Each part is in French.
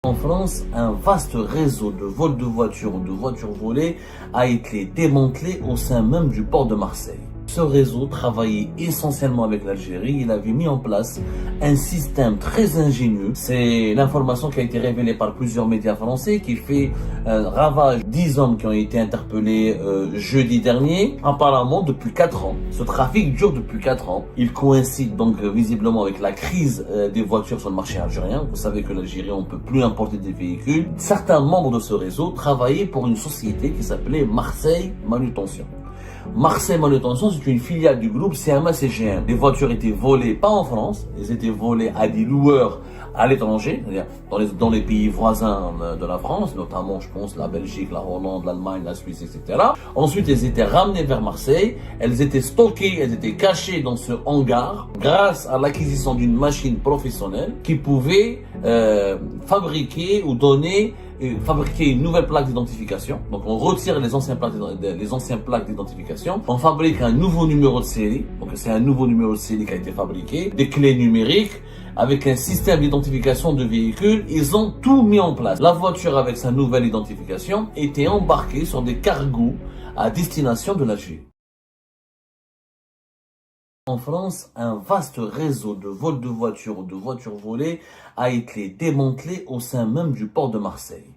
En France, un vaste réseau de vols de voitures ou de voitures volées a été démantelé au sein même du port de Marseille. Ce réseau travaillait essentiellement avec l'Algérie. Il avait mis en place un système très ingénieux. C'est l'information qui a été révélée par plusieurs médias français qui fait ravage. 10 hommes qui ont été interpellés jeudi dernier, apparemment depuis 4 ans. Ce trafic dure depuis 4 ans. Il coïncide donc visiblement avec la crise des voitures sur le marché algérien. Vous savez que l'Algérie, on ne peut plus importer des véhicules. Certains membres de ce réseau travaillaient pour une société qui s'appelait Marseille Manutention. Marseille Manutention, c'est une filiale du groupe CMA CGM. Les voitures étaient volées pas en France, elles étaient volées à des loueurs à l'étranger, c'est-à-dire dans les pays voisins de la France, notamment, je pense, la Belgique, la Hollande, l'Allemagne, la Suisse, etc. Ensuite, elles étaient ramenées vers Marseille, elles étaient stockées, elles étaient cachées dans ce hangar grâce à l'acquisition d'une machine professionnelle qui pouvait fabriquer une nouvelle plaque d'identification. Donc on retire les anciennes plaques d'identification. On fabrique un nouveau numéro de série. Donc c'est un nouveau numéro de série qui a été fabriqué. Des clés numériques avec un système d'identification de véhicules. Ils ont tout mis en place. La voiture avec sa nouvelle identification était embarquée sur des cargos à destination de l'Algérie. En France, un vaste réseau de vols de voitures ou de voitures volées a été démantelé au sein même du port de Marseille.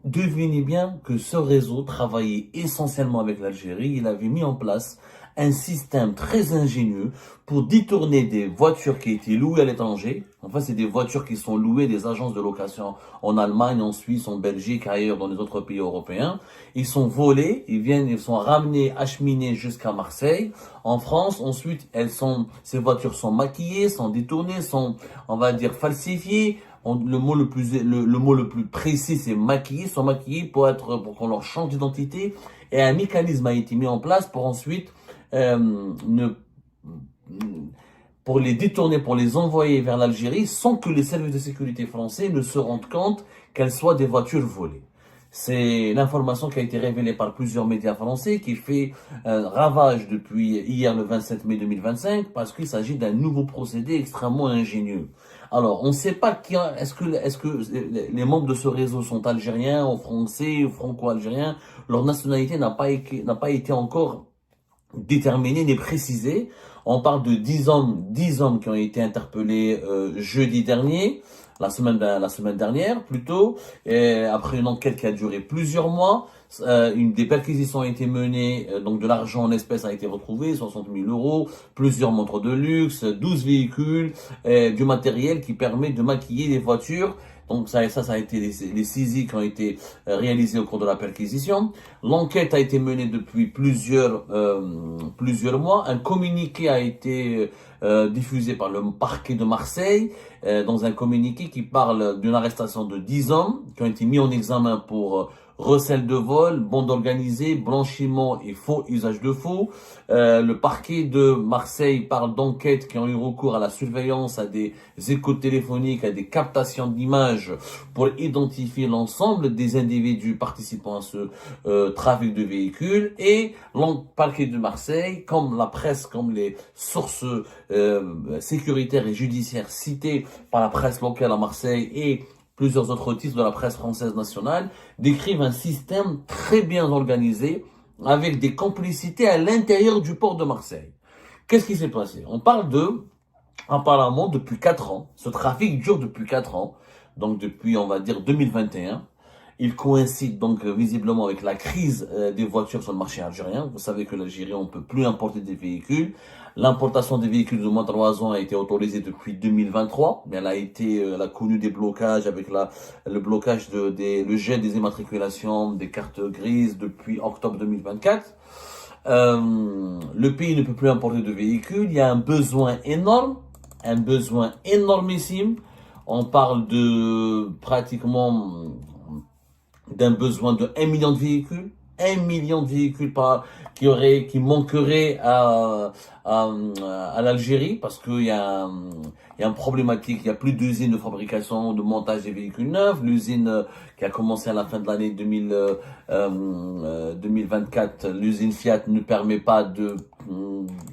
Devinez bien que ce réseau travaillait essentiellement avec l'Algérie. Il avait mis en place un système très ingénieux pour détourner des voitures qui étaient louées à l'étranger. Enfin, c'est des voitures qui sont louées des agences de location en Allemagne, en Suisse, en Belgique, ailleurs dans les autres pays européens. Ils sont volés, ils sont ramenés, acheminés jusqu'à Marseille. En France, ensuite, ces voitures sont maquillées, sont détournées, sont, on va dire, falsifiées. Le mot le plus précis, c'est maquillées, sont maquillées pour qu'on leur change d'identité. Et un mécanisme a été mis en place pour ensuite pour les détourner, pour les envoyer vers l'Algérie sans que les services de sécurité français ne se rendent compte qu'elles soient des voitures volées. C'est l'information qui a été révélée par plusieurs médias français qui fait ravage depuis hier le 27 mai 2025 parce qu'il s'agit d'un nouveau procédé extrêmement ingénieux. Alors, on ne sait pas est-ce que les membres de ce réseau sont algériens ou français ou franco-algériens. Leur nationalité n'a pas été encore déterminée ni précisée. On parle de 10 hommes qui ont été interpellés jeudi dernier. La semaine dernière plutôt, et après une enquête qui a duré plusieurs mois, des perquisitions ont été menées, donc de l'argent en espèces a été retrouvé, 60 000 euros, plusieurs montres de luxe, 12 véhicules, du matériel qui permet de maquiller les voitures. Donc ça a été les saisies qui ont été réalisées au cours de la perquisition. L'enquête a été menée depuis plusieurs mois. Un communiqué a été diffusé par le parquet de Marseille, dans un communiqué qui parle d'une arrestation de 10 hommes qui ont été mis en examen pour recel de vol, bande organisée, blanchiment et faux usage de faux. Le parquet de Marseille parle d'enquêtes qui ont eu recours à la surveillance, à des écoutes téléphoniques, à des captations d'images pour identifier l'ensemble des individus participant à ce trafic de véhicules. Et le parquet de Marseille, comme la presse, comme les sources sécuritaires et judiciaires citées par la presse locale à Marseille et plusieurs autres titres de la presse française nationale, décrivent un système très bien organisé avec des complicités à l'intérieur du port de Marseille. Qu'est-ce qui s'est passé? On parle apparemment, depuis 4 ans, ce trafic dure depuis 4 ans, donc depuis, on va dire, 2021. Il coïncide donc visiblement avec la crise des voitures sur le marché algérien. Vous savez que l'Algérie, on ne peut plus importer des véhicules. L'importation des véhicules de moins de 3 ans a été autorisée depuis 2023, mais elle a connu des blocages avec le blocage le jet des immatriculations des cartes grises depuis octobre 2024. Le pays ne peut plus importer de véhicules. Il y a un besoin énormissime. On parle de pratiquement d'un besoin de 1 million de véhicules. 1 million de véhicules qui manqueraient à l'Algérie parce qu'il y a une problématique, il y a plus d'usines de fabrication, de montage des véhicules neufs. L'usine qui a commencé à la fin de l'année 2024, l'usine Fiat ne permet pas de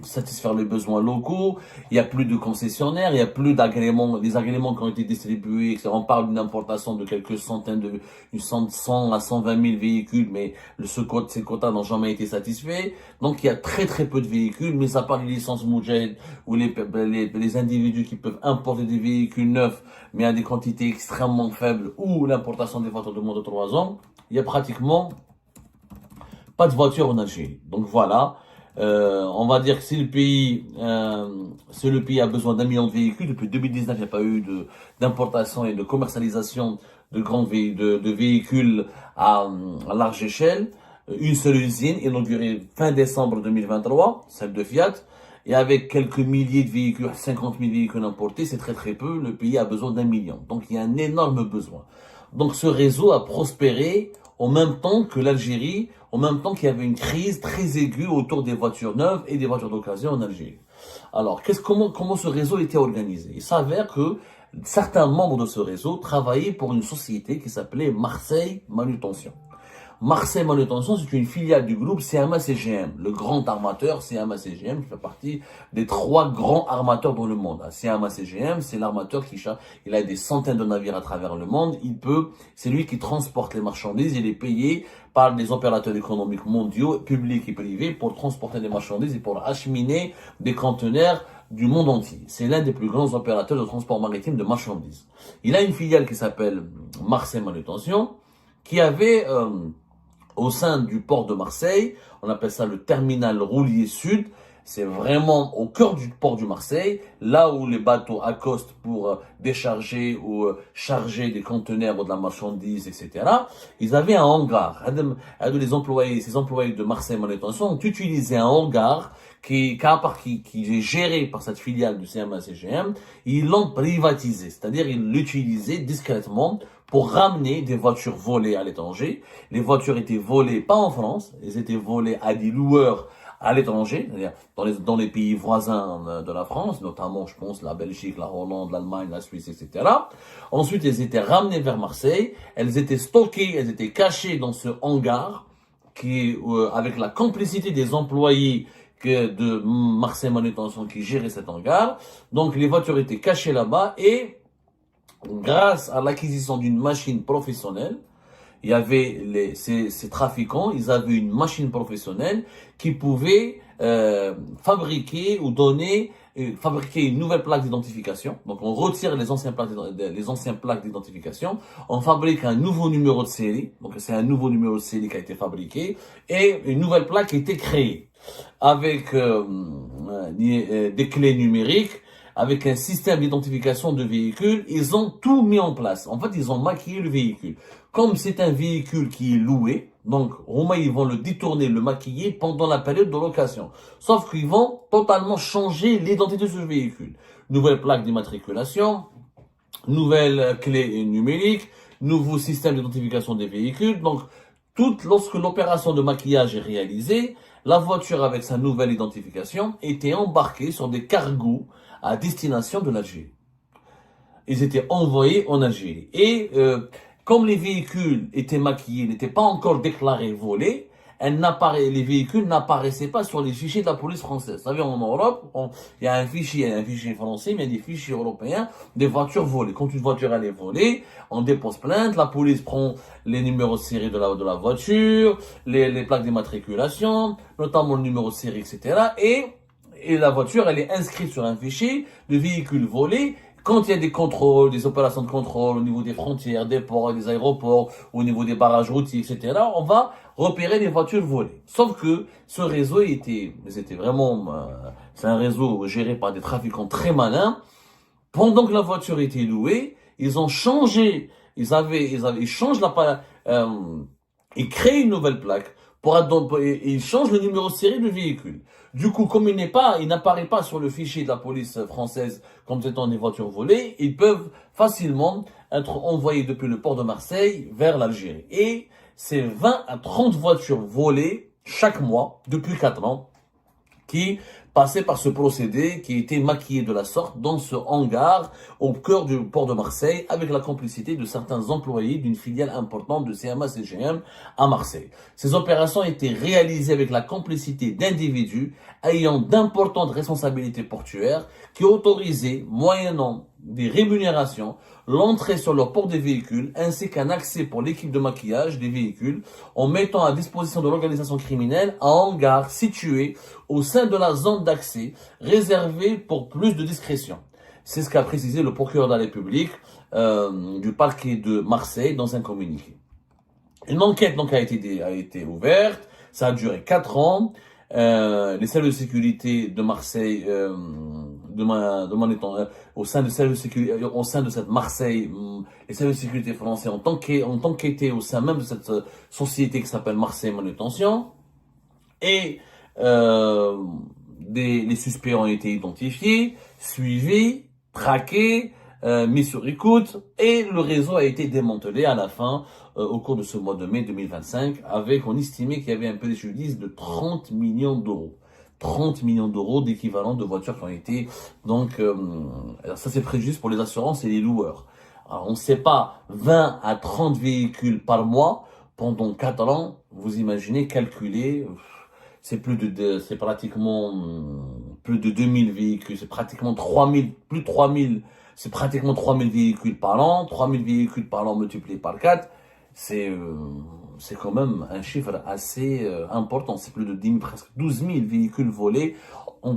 satisfaire les besoins locaux, il n'y a plus de concessionnaires, il n'y a plus d'agréments, les agréments qui ont été distribués, on parle d'une importation de quelques centaines de, 100 à 120 000 véhicules, mais ces quotas n'ont jamais été satisfaits. Donc il y a très très peu de véhicules, mais à part les licences Moudjahid ou les individus qui peuvent importer des véhicules neufs, mais à des quantités extrêmement faibles, ou l'importation des voitures de moins de 3 ans, il y a pratiquement pas de voitures en Algérie. Donc voilà, on va dire que si le pays a besoin d'1 million de véhicules, depuis 2019, il n'y a pas eu d'importation et de commercialisation de véhicules à large échelle. Une seule usine inaugurée fin décembre 2023, celle de Fiat, et avec quelques milliers de véhicules, 50 000 véhicules importés, c'est très très peu. Le pays a besoin d'1 million. Donc il y a un énorme besoin. Donc ce réseau a prospéré en même temps que l'Algérie, en même temps qu'il y avait une crise très aiguë autour des voitures neuves et des voitures d'occasion en Algérie. Alors, comment ce réseau était organisé? Il s'avère que certains membres de ce réseau travaillaient pour une société qui s'appelait Marseille Manutention. Marseille Manutention, c'est une filiale du groupe CMA-CGM, le grand armateur CMA-CGM qui fait partie des 3 grands armateurs dans le monde. CMA-CGM, c'est l'armateur il a des centaines de navires à travers le monde. C'est lui qui transporte les marchandises. Il est payé par des opérateurs économiques mondiaux, publics et privés, pour transporter des marchandises et pour acheminer des conteneurs du monde entier. C'est l'un des plus grands opérateurs de transport maritime de marchandises. Il a une filiale qui s'appelle Marseille Manutention, qui avait au sein du port de Marseille, on appelle ça le terminal roulier sud. C'est vraiment au cœur du port de Marseille, là où les bateaux accostent pour décharger ou charger des conteneurs ou de la marchandise, etc. Ils avaient un hangar. Ces employés de Marseille Manutention ont utilisé un hangar qui est géré par cette filiale du CMA-CGM. Ils l'ont privatisé, c'est-à-dire ils l'utilisaient discrètement pour ramener des voitures volées à l'étranger. Les voitures étaient volées pas en France, elles étaient volées à des loueurs à l'étranger, c'est-à-dire dans les pays voisins de la France, notamment, je pense, la Belgique, la Hollande, l'Allemagne, la Suisse, etc. Ensuite, elles étaient ramenées vers Marseille, elles étaient stockées, elles étaient cachées dans ce hangar, avec la complicité des employés de Marseille Manutention qui gérait cet hangar. Donc, les voitures étaient cachées là-bas et grâce à l'acquisition d'une machine professionnelle, il y avait ces trafiquants, ils avaient une machine professionnelle qui pouvait fabriquer une nouvelle plaque d'identification. Donc on retire les anciennes plaques d'identification, on fabrique un nouveau numéro de série. Donc c'est un nouveau numéro de série qui a été fabriqué et une nouvelle plaque a été créée avec des clés numériques. Avec un système d'identification de véhicule, ils ont tout mis en place. En fait, ils ont maquillé le véhicule. Comme c'est un véhicule qui est loué, donc Roumain, ils vont le détourner, le maquiller pendant la période de location. Sauf qu'ils vont totalement changer l'identité de ce véhicule. Nouvelle plaque d'immatriculation, nouvelle clé numérique, nouveau système d'identification des véhicules. Donc, lorsque l'opération de maquillage est réalisée, la voiture avec sa nouvelle identification était embarquée sur des cargos à destination de l'Algérie. Ils étaient envoyés en Algérie. Et comme les véhicules étaient maquillés, n'étaient pas encore déclarés volés, les véhicules n'apparaissaient pas sur les fichiers de la police française. Vous savez, en Europe, il y a un fichier français, mais il y a des fichiers européens des voitures volées. Quand une voiture elle est volée, on dépose plainte, la police prend les numéros de série de la voiture, les plaques d'immatriculation, notamment le numéro de série, etc. Et la voiture, elle est inscrite sur un fichier de véhicules volés. Quand il y a des contrôles, des opérations de contrôle au niveau des frontières, des ports et des aéroports, au niveau des barrages routiers, etc., on va repérer les voitures volées. Sauf que ce réseau c'est un réseau géré par des trafiquants très malins. Pendant que la voiture était louée, ils ont changé, ils changent ils créent une nouvelle plaque ils changent le numéro de série du véhicule. Du coup, comme il n'apparaît pas sur le fichier de la police française comme étant des voitures volées, ils peuvent facilement être envoyés depuis le port de Marseille vers l'Algérie. Et c'est 20 à 30 voitures volées chaque mois, depuis 4 ans, qui passaient par ce procédé qui était maquillé de la sorte dans ce hangar au cœur du port de Marseille avec la complicité de certains employés d'une filiale importante de CMA-CGM à Marseille. Ces opérations étaient réalisées avec la complicité d'individus ayant d'importantes responsabilités portuaires qui autorisaient, moyennant des rémunérations, l'entrée sur leur port des véhicules ainsi qu'un accès pour l'équipe de maquillage des véhicules en mettant à disposition de l'organisation criminelle un hangar situé au sein de la zone d'accès réservée pour plus de discrétion. C'est ce qu'a précisé le procureur de la République du parquet de Marseille dans un communiqué. Une enquête donc a été ouverte, ça a duré 4 ans. Les services de sécurité de Marseille, au sein de cette Marseille, les services de sécurité français ont enquêté au sein même de cette société qui s'appelle Marseille Manutention, et les suspects ont été identifiés, suivis, traqués, mis sur écoute, et le réseau a été démantelé à la fin au cours de ce mois de mai 2025, avec, on estimait qu'il y avait un préjudice de 30 millions d'euros. 30 millions d'euros d'équivalent de voitures qui ont été, donc, ça c'est préjudice pour les assurances et les loueurs. Alors, on ne sait pas, 20 à 30 véhicules par mois, pendant 4 ans, vous imaginez, calculer, c'est pratiquement plus de 2000 véhicules, c'est pratiquement 3000, plus de 3000, c'est pratiquement 3000 véhicules par an, 3000 véhicules par an multiplié par 4, c'est quand même un chiffre assez important. C'est plus de 10 000, presque 12 000 véhicules volés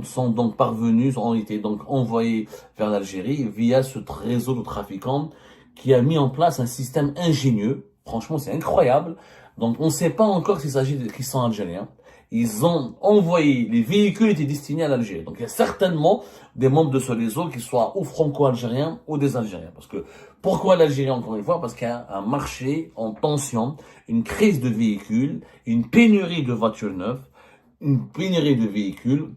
sont donc parvenus, ont été donc envoyés vers l'Algérie via ce réseau de trafiquants qui a mis en place un système ingénieux. Franchement, c'est incroyable. Donc, on ne sait pas encore s'il s'agit de qui sont algériens. Ils ont envoyé, les véhicules étaient destinés à l'Algérie. Donc, il y a certainement des membres de ce réseau qui soient ou franco-algériens ou des Algériens. Parce que, pourquoi l'Algérie, encore une fois? Parce qu'il y a un marché en tension, une crise de véhicules, une pénurie de voitures neuves, une pénurie de véhicules,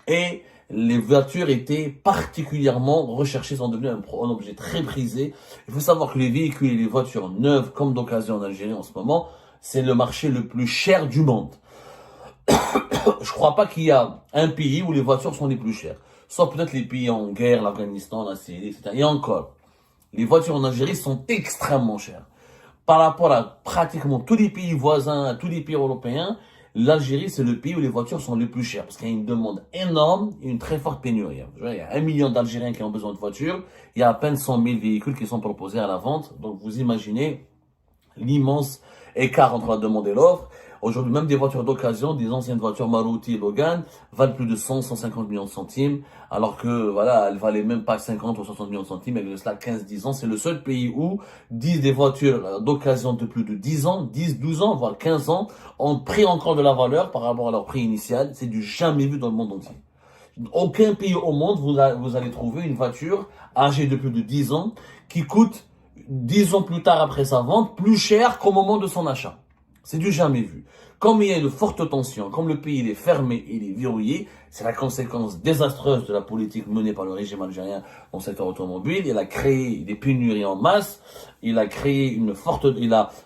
et les voitures étaient particulièrement recherchées, sont devenues un objet très prisé. Il faut savoir que les véhicules et les voitures neuves, comme d'occasion en Algérie en ce moment, c'est le marché le plus cher du monde. Je crois pas qu'il y a un pays où les voitures sont les plus chères. Sauf peut-être les pays en guerre, l'Afghanistan, la Syrie, etc. Et encore, les voitures en Algérie sont extrêmement chères. Par rapport à pratiquement tous les pays voisins, à tous les pays européens, l'Algérie, c'est le pays où les voitures sont les plus chères. Parce qu'il y a une demande énorme et une très forte pénurie. Il y a 1 million d'Algériens qui ont besoin de voitures. Il y a à peine 100 000 véhicules qui sont proposés à la vente. Donc vous imaginez l'immense écart entre la demande et l'offre. Aujourd'hui, même des voitures d'occasion, des anciennes voitures Maruti et Logan, valent plus de 100-150 millions de centimes, alors que, voilà, elles valaient même pas 50 ou 60 millions de centimes, il y a de cela 15-10 ans. C'est le seul pays où 10 des voitures d'occasion de plus de 10 ans, 10, 12 ans, voire 15 ans, ont pris encore de la valeur par rapport à leur prix initial. C'est du jamais vu dans le monde entier. Aucun pays au monde, vous allez trouver une voiture âgée de plus de 10 ans qui coûte 10 ans plus tard après sa vente plus cher qu'au moment de son achat. C'est du jamais vu. Comme il y a une forte tension, comme le pays il est fermé et il est verrouillé, c'est la conséquence désastreuse de la politique menée par le régime algérien dans le secteur automobile. Il a créé des pénuries en masse, il a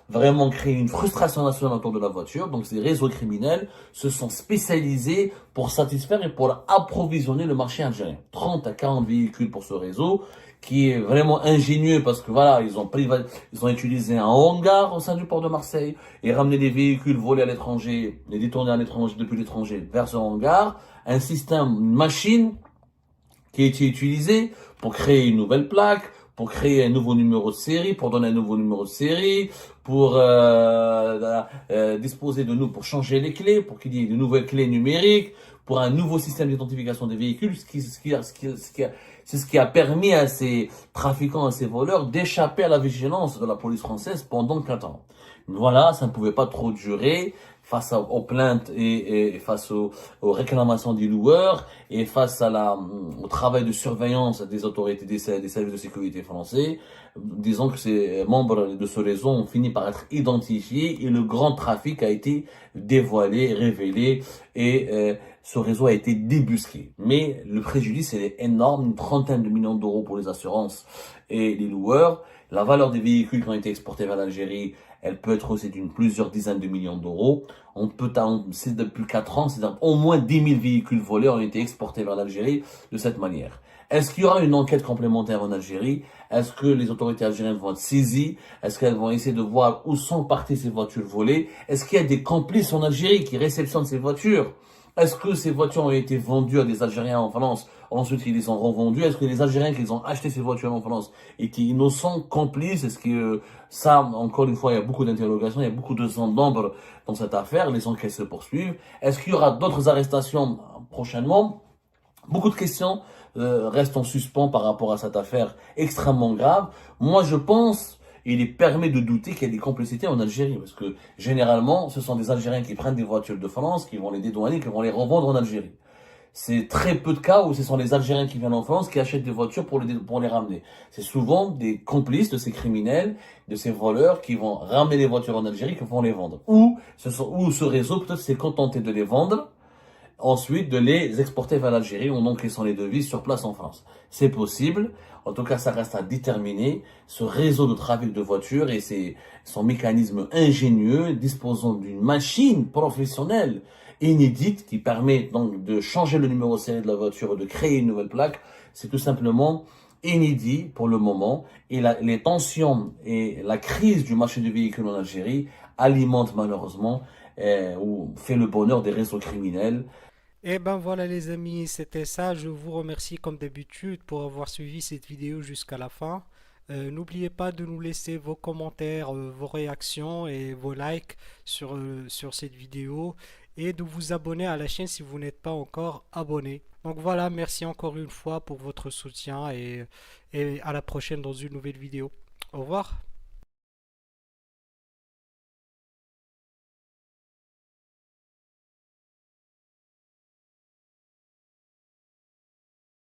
vraiment créé une frustration nationale autour de la voiture. Donc ces réseaux criminels se sont spécialisés pour satisfaire et pour approvisionner le marché algérien. 30 à 40 véhicules pour ce réseau, qui est vraiment ingénieux parce que voilà, ils ont utilisé un hangar au sein du port de Marseille et ramené des véhicules volés à l'étranger, les détournés à l'étranger, depuis l'étranger vers ce hangar, un système, une machine qui a été utilisée pour créer une nouvelle plaque, pour créer un nouveau numéro de série, pour donner un nouveau numéro de série, pour disposer de nous, pour changer les clés, pour qu'il y ait de nouvelles clés numériques, pour un nouveau système d'identification des véhicules, c'est ce qui a permis à ces trafiquants, à ces voleurs d'échapper à la vigilance de la police française pendant 4 ans. Voilà, ça ne pouvait pas trop durer face aux plaintes et face aux réclamations des loueurs et face au travail de surveillance des autorités des services de sécurité français. Disons que ces membres de ce réseau ont fini par être identifiés et le grand trafic a été dévoilé, révélé et ce réseau a été débusqué. Mais le préjudice est énorme, une trentaine de millions d'euros pour les assurances et les loueurs. La valeur des véhicules qui ont été exportés vers l'Algérie, elle peut être aussi d'une plusieurs dizaines de millions d'euros. C'est depuis 4 ans, c'est-à-dire au moins 10 000 véhicules volés ont été exportés vers l'Algérie de cette manière. Est-ce qu'il y aura une enquête complémentaire en Algérie? Est-ce que les autorités algériennes vont être saisies? Est-ce qu'elles vont essayer de voir où sont parties ces voitures volées? Est-ce qu'il y a des complices en Algérie qui réceptionnent ces voitures? Est-ce que ces voitures ont été vendues à des Algériens en France, ensuite ils les ont revendues? Est-ce que les Algériens qui ont acheté ces voitures en France étaient innocents, complices? Est-ce que ça, encore une fois, il y a beaucoup d'interrogations, il y a beaucoup de zones d'ombre dans cette affaire, les enquêtes se poursuivent. Est-ce qu'il y aura d'autres arrestations prochainement? Beaucoup de questions restent en suspens par rapport à cette affaire extrêmement grave. Moi, je pense, il est permis de douter qu'il y ait des complicités en Algérie, parce que généralement, ce sont des Algériens qui prennent des voitures de France, qui vont les dédouaner, qui vont les revendre en Algérie. C'est très peu de cas où ce sont les Algériens qui viennent en France qui achètent des voitures pour les ramener. C'est souvent des complices de ces criminels, de ces voleurs qui vont ramener les voitures en Algérie, qui vont les vendre. Ou ce réseau peut-être s'est contenté de les vendre, ensuite de les exporter vers l'Algérie en encaissant les devises sur place en France. C'est possible. En tout cas, ça reste à déterminer. Ce réseau de trafic de voitures et son mécanisme ingénieux disposant d'une machine professionnelle inédite qui permet donc de changer le numéro série de la voiture et de créer une nouvelle plaque. C'est tout simplement inédit pour le moment. Et les tensions et la crise du marché du véhicule en Algérie alimentent malheureusement ou fait le bonheur des réseaux criminels. Et ben voilà les amis, c'était ça. Je vous remercie comme d'habitude pour avoir suivi cette vidéo jusqu'à la fin. N'oubliez pas de nous laisser vos commentaires, vos réactions et vos likes sur cette vidéo et de vous abonner à la chaîne si vous n'êtes pas encore abonné. Donc voilà, merci encore une fois pour votre soutien et à la prochaine dans une nouvelle vidéo. Au revoir.